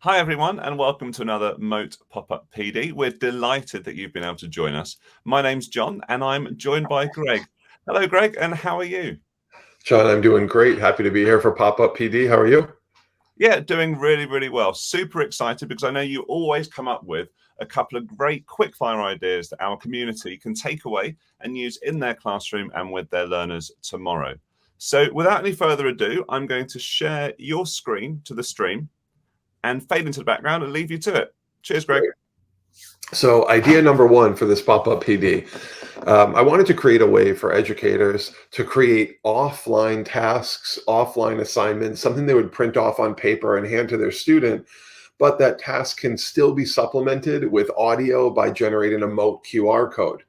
Hi, everyone, and welcome to another Mote Pop-Up PD. We're delighted that you've been able to join us. My name's John, and I'm joined by Greg. Hello, Greg, and how are you? John, I'm doing great. Happy to be here for Pop-Up PD. How are you? Yeah, doing really, really well. Super excited because I know you always come up with a couple of great quick-fire ideas that our community can take away and use in their classroom and with their learners tomorrow. So without any further ado, I'm going to share your screen to the stream and fade into the background and leave you to it. Cheers, Greg. Great. So, idea number one for this Pop-Up PD. I wanted to create a way for educators to create offline tasks, offline assignments, something they would print off on paper and hand to their student, but that task can still be supplemented with audio by generating a Mote QR code.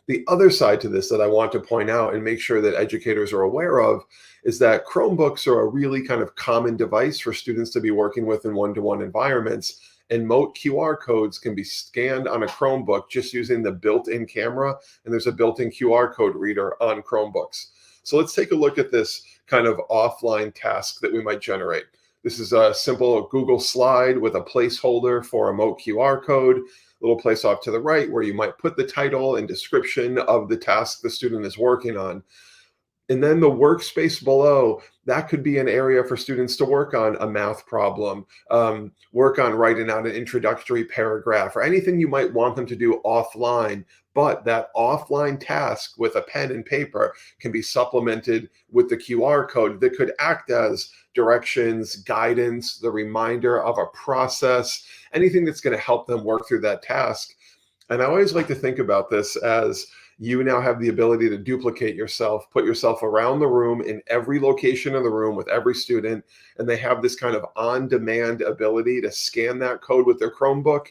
The other side to this that I want to point out and make sure that educators are aware of is that Chromebooks are a really kind of common device for students to be working with in one-to-one environments. And Mote QR codes can be scanned on a Chromebook just using the built-in camera, and there's a built-in QR code reader on Chromebooks. So let's take a look at this kind of offline task that we might generate. This is a simple Google slide with a placeholder for a Mote QR code, little place off to the right where you might put the title and description of the task the student is working on. And then the workspace below, that could be an area for students to work on a math problem, work on writing out an introductory paragraph, or anything you might want them to do offline. But that offline task with a pen and paper can be supplemented with the QR code that could act as directions, guidance, the reminder of a process, anything that's going to help them work through that task. And I always like to think about this as you now have the ability to duplicate yourself, put yourself around the room in every location of the room with every student, and they have this kind of on-demand ability to scan that code with their Chromebook,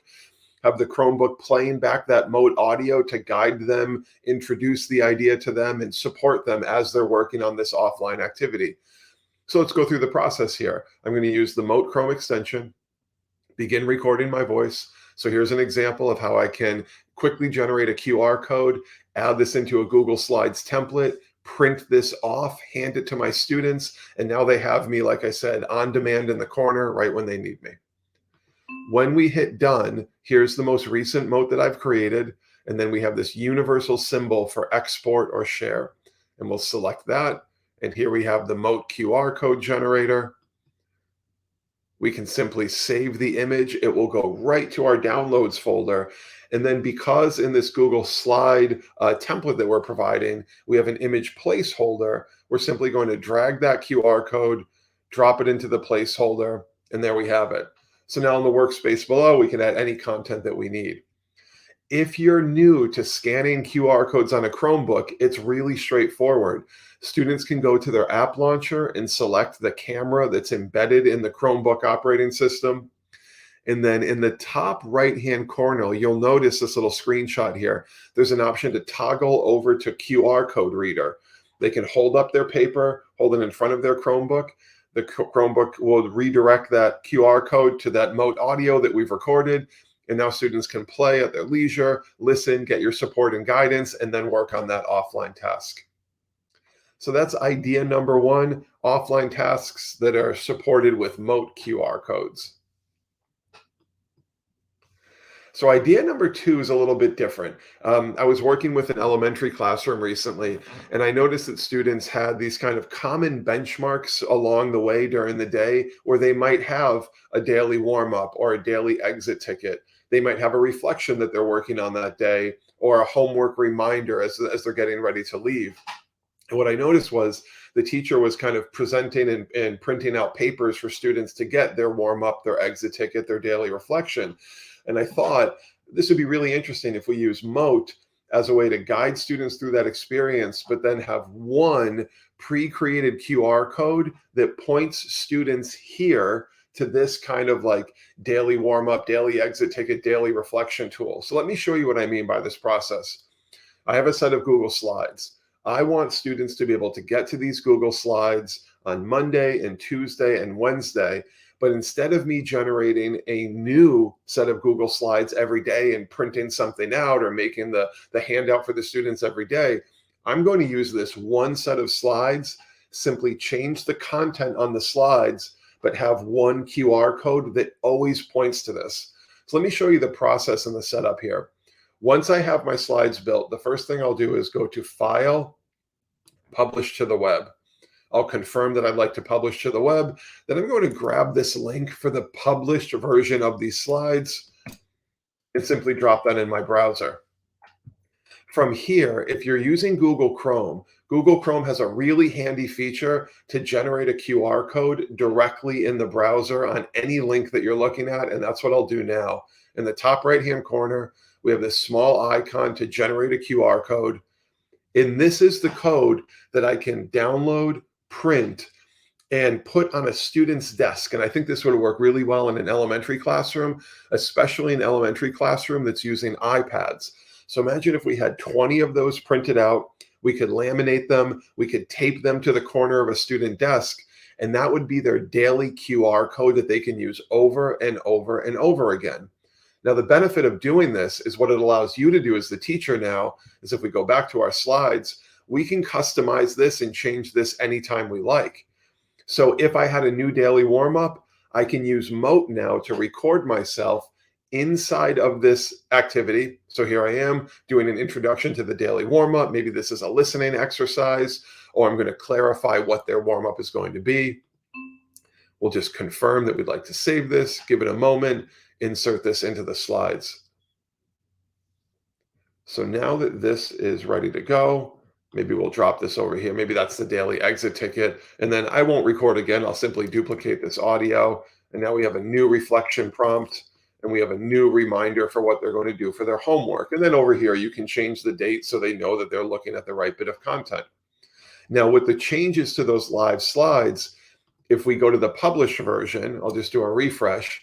have the Chromebook playing back that Mote audio to guide them, introduce the idea to them, and support them as they're working on this offline activity. So let's go through the process here. I'm going to use the Mote Chrome extension, begin recording my voice. So here's an example of how I can quickly generate a QR code, add this into a Google Slides template, print this off, hand it to my students, and now they have me, like I said, on demand in the corner right when they need me. When we hit done, here's the most recent Mote that I've created, and then we have this universal symbol for export or share, and we'll select that, and here we have the Mote QR code generator. We can simply save the image. It will go right to our downloads folder. And then because in this Google Slide template that we're providing, we have an image placeholder, we're simply going to drag that QR code, drop it into the placeholder, and there we have it. So now in the workspace below, we can add any content that we need. If you're new to scanning QR codes on a Chromebook, it's really straightforward. Students can go to their app launcher and select the camera that's embedded in the Chromebook operating system. And then in the top right-hand corner, you'll notice this little screenshot here. There's an option to toggle over to QR code reader. They can hold up their paper, hold it in front of their Chromebook. The Chromebook will redirect that QR code to that Mote audio that we've recorded. And now students can play at their leisure, listen, get your support and guidance, and then work on that offline task. So that's idea number one, offline tasks that are supported with Mote QR codes. So idea number two is a little bit different. I was working with an elementary classroom recently, and I noticed that students had these kind of common benchmarks along the way during the day where they might have a daily warm-up or a daily exit ticket. They might have a reflection that they're working on that day or a homework reminder as they're getting ready to leave. And what I noticed was the teacher was kind of presenting and printing out papers for students to get their warm up, their exit ticket, their daily reflection. And I thought this would be really interesting if we use Mote as a way to guide students through that experience, but then have one pre-created QR code that points students here to this kind of like daily warm up, daily exit ticket, daily reflection tool. So let me show you what I mean by this process. I have a set of Google Slides. I want students to be able to get to these Google Slides on Monday and Tuesday and Wednesday. But instead of me generating a new set of Google Slides every day and printing something out or making the handout for the students every day, I'm going to use this one set of slides, simply change the content on the slides, but have one QR code that always points to this. So let me show you the process and the setup here. Once I have my slides built, the first thing I'll do is go to File, Publish to the Web. I'll confirm that I'd like to publish to the web. Then I'm going to grab this link for the published version of these slides and simply drop that in my browser. From here, if you're using Google Chrome has a really handy feature to generate a QR code directly in the browser on any link that you're looking at, and that's what I'll do now. In the top right-hand corner, we have this small icon to generate a QR code, and this is the code that I can download, print, and put on a student's desk. And I think this would work really well in an elementary classroom, especially an elementary classroom that's using iPads. So imagine if we had 20 of those printed out, we could laminate them, we could tape them to the corner of a student desk, and that would be their daily QR code that they can use over and over and over again. Now, the benefit of doing this is what it allows you to do as the teacher now is if we go back to our slides, we can customize this and change this anytime we like. So if I had a new daily warm-up, I can use Mote now to record myself inside of this activity. So here I am doing an introduction to the daily warm-up. Maybe this is a listening exercise, or I'm going to clarify what their warm-up is going to be. We'll just confirm that we'd like to save this, give it a moment, insert this into the slides. So now that this is ready to go, maybe we'll drop this over here. Maybe that's the daily exit ticket. And then I won't record again. I'll simply duplicate this audio. And now we have a new reflection prompt, and we have a new reminder for what they're going to do for their homework. And then over here, you can change the date so they know that they're looking at the right bit of content. Now, with the changes to those live slides, if we go to the published version, I'll just do a refresh.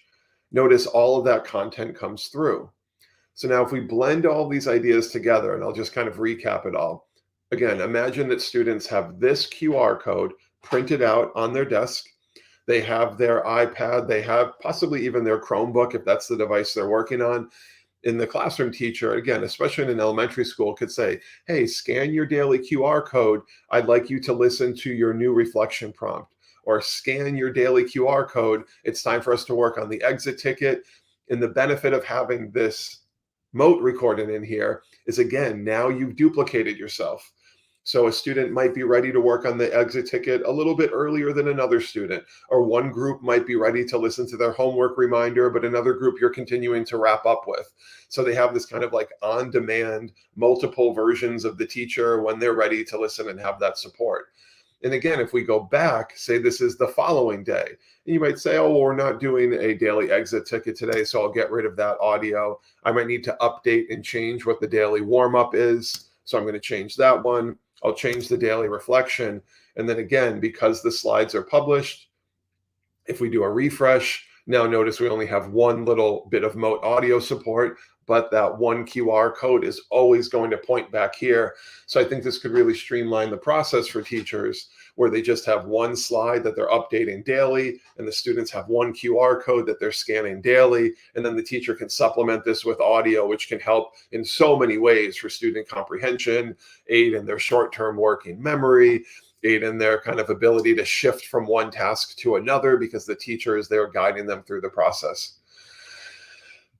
Notice all of that content comes through. So now if we blend all these ideas together, and I'll just kind of recap it all. Again, imagine that students have this QR code printed out on their desk. They have their iPad, they have possibly even their Chromebook, if that's the device they're working on. And the classroom teacher, again, especially in an elementary school, could say, hey, scan your daily QR code. I'd like you to listen to your new reflection prompt. Or scan your daily QR code. It's time for us to work on the exit ticket. And the benefit of having this Mote recorded in here is, again, now you've duplicated yourself. So a student might be ready to work on the exit ticket a little bit earlier than another student, or one group might be ready to listen to their homework reminder, but another group you're continuing to wrap up with. So they have this kind of like on-demand, multiple versions of the teacher when they're ready to listen and have that support. And again, if we go back, say this is the following day, and you might say, oh, well, we're not doing a daily exit ticket today, so I'll get rid of that audio. I might need to update and change what the daily warm-up is. So I'm going to change that one. I'll change the daily reflection. And then again, because the slides are published, if we do a refresh, now notice we only have one little bit of Mote audio support, but that one QR code is always going to point back here. So I think this could really streamline the process for teachers, where they just have one slide that they're updating daily, and the students have one QR code that they're scanning daily, and then the teacher can supplement this with audio, which can help in so many ways for student comprehension, aid in their short-term working memory, aid in their kind of ability to shift from one task to another because the teacher is there guiding them through the process.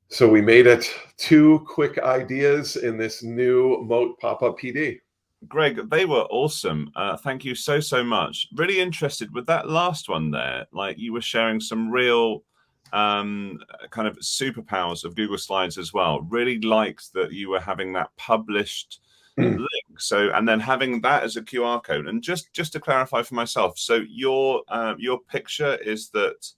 So we made it 2 quick ideas in this new Mote pop-up PD. Greg, they were awesome. Thank you so much. Really interested with that last one there. Like, you were sharing some real kind of superpowers of Google Slides as well. Really liked that you were having that published link. So, and then having that as a QR code. And just to clarify for myself, so your picture is that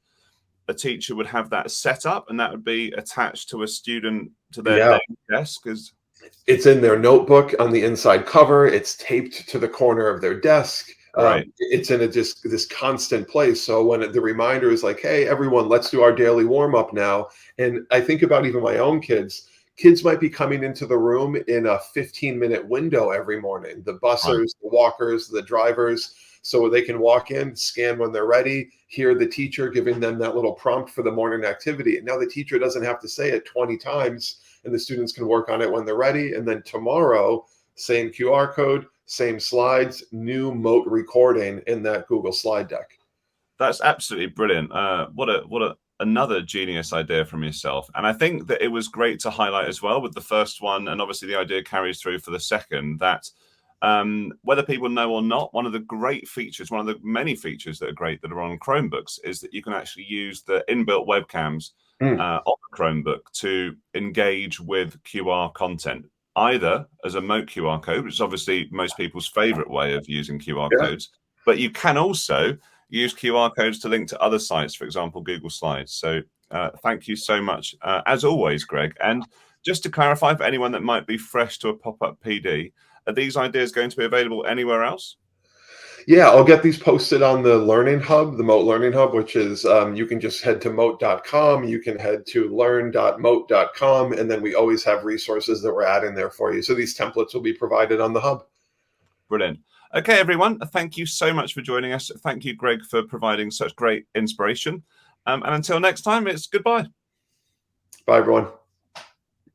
a teacher would have that set up and that would be attached to a student to their desk. It's in their notebook on the inside cover. It's taped to the corner of their desk. Right. It's in this constant place. So when the reminder is like, hey, everyone, let's do our daily warm up now. And I think about even my own kids. Kids might be coming into the room in a 15-minute window every morning. The bussers, the walkers, the drivers. So they can walk in, scan when they're ready, hear the teacher giving them that little prompt for the morning activity. And now the teacher doesn't have to say it 20 times, and the students can work on it when they're ready. And then tomorrow, same QR code, same slides, new Mote recording in that Google slide deck. That's absolutely brilliant. What a another genius idea from yourself. And I think that it was great to highlight as well with the first one, and obviously the idea carries through for the second, that whether people know or not, one of the great features, one of the many features that are great that are on Chromebooks, is that you can actually use the inbuilt webcams Mm. on the Chromebook to engage with QR content, either as a Mote QR code, which is obviously most people's favorite way of using QR Yeah. codes, but you can also use QR codes to link to other sites, for example, Google Slides. So thank you so much, as always, Greg. And just to clarify for anyone that might be fresh to a pop-up PD, are these ideas going to be available anywhere else? Yeah, I'll get these posted on the Learning Hub, the Mote Learning Hub, which is you can just head to mote.com. You can head to learn.mote.com. And then we always have resources that we're adding there for you. So these templates will be provided on the hub. Brilliant. Okay, everyone, thank you so much for joining us. Thank you, Greg, for providing such great inspiration. And until next time, it's goodbye. Bye, everyone.